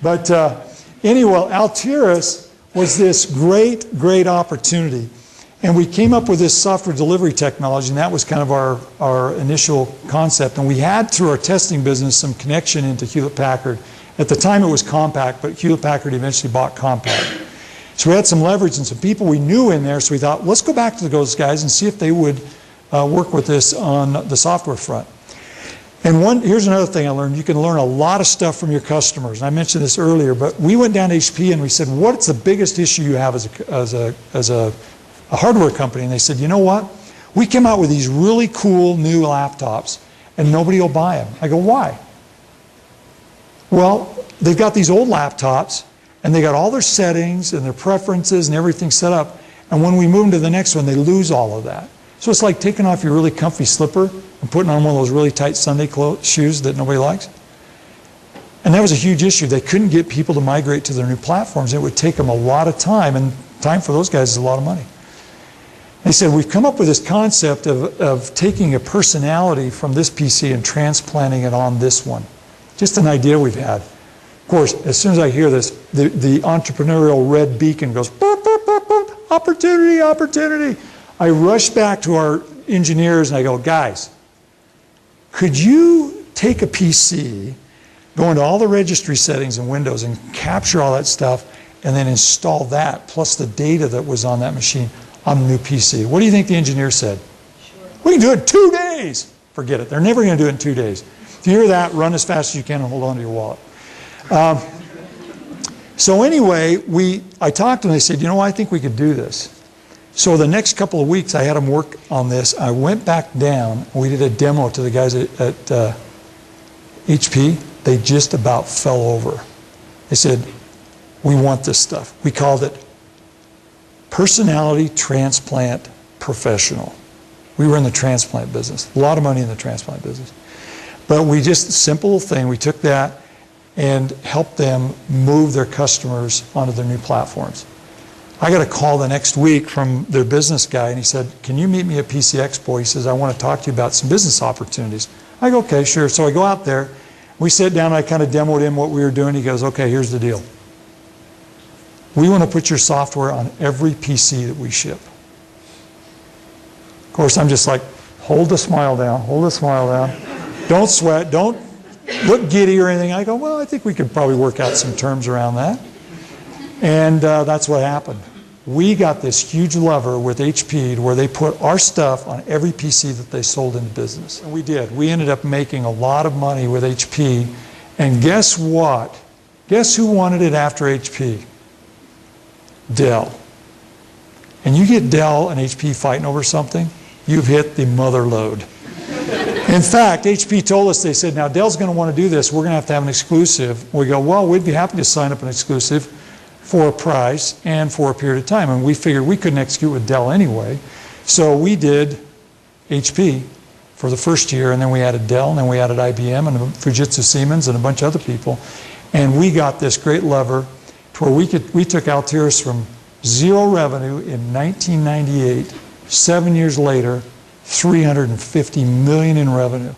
But anyway, Altiris was this great opportunity. And we came up with this software delivery technology, and that was kind of our initial concept. And we had, through our testing business, some connection into Hewlett-Packard. At the time it was Compaq, but Hewlett-Packard eventually bought Compaq. So we had some leverage and some people we knew in there, so we thought, let's go back to those guys and see if they would work with us on the software front. And here's another thing I learned. You can learn a lot of stuff from your customers. And I mentioned this earlier, but we went down to HP and we said, what's the biggest issue you have as a hardware company? And they said, you know what? We came out with these really cool new laptops and nobody will buy them. I go, why? Well, they've got these old laptops and they got all their settings and their preferences and everything set up. And when we move them to the next one, they lose all of that. So it's like taking off your really comfy slipper and putting on one of those really tight Sunday shoes that nobody likes. And that was a huge issue. They couldn't get people to migrate to their new platforms. It would take them a lot of time, and time for those guys is a lot of money. They said, we've come up with this concept of taking a personality from this PC and transplanting it on this one. Just an idea we've had. Of course, as soon as I hear this, the entrepreneurial red beacon goes, boop, boop, boop, boop, opportunity, opportunity. I rush back to our engineers and I go, guys, could you take a PC, go into all the registry settings in Windows and capture all that stuff and then install that plus the data that was on that machine on a new PC? What do you think the engineer said? Sure. We can do it in 2 days. Forget it. They're never going to do it in 2 days. If you hear that, run as fast as you can and hold on to your wallet. So anyway, I talked to them. They said, you know, I think we could do this. So the next couple of weeks, I had them work on this. I went back down. We did a demo to the guys at HP. They just about fell over. They said, we want this stuff. We called it Personality Transplant Professional. We were in the transplant business. A lot of money in the transplant business. But we just, simple thing, we took that and helped them move their customers onto their new platforms. I got a call the next week from their business guy, and he said, can you meet me at PC Expo? He says, I want to talk to you about some business opportunities. I go, okay, sure. So I go out there. We sit down, and I kind of demoed him what we were doing. He goes, okay, here's the deal. We want to put your software on every PC that we ship. Of course, I'm just like, hold the smile down, hold the smile down. Don't sweat, don't look giddy or anything. I go, well, I think we could probably work out some terms around that. And that's what happened. We got this huge lever with HP to where they put our stuff on every PC that they sold into business. And we did. We ended up making a lot of money with HP. And guess what? Guess who wanted it after HP? Dell. And you get Dell and HP fighting over something, you've hit the mother lode. In fact, HP told us, they said, now Dell's going to want to do this. We're going to have an exclusive. We go, well, we'd be happy to sign up an exclusive for a price and for a period of time. And we figured we couldn't execute with Dell anyway. So we did HP for the first year, and then we added Dell, and then we added IBM and Fujitsu Siemens and a bunch of other people. And we got this great lever to where we took Altiris from zero revenue in 1998, 7 years later, $350 million in revenue.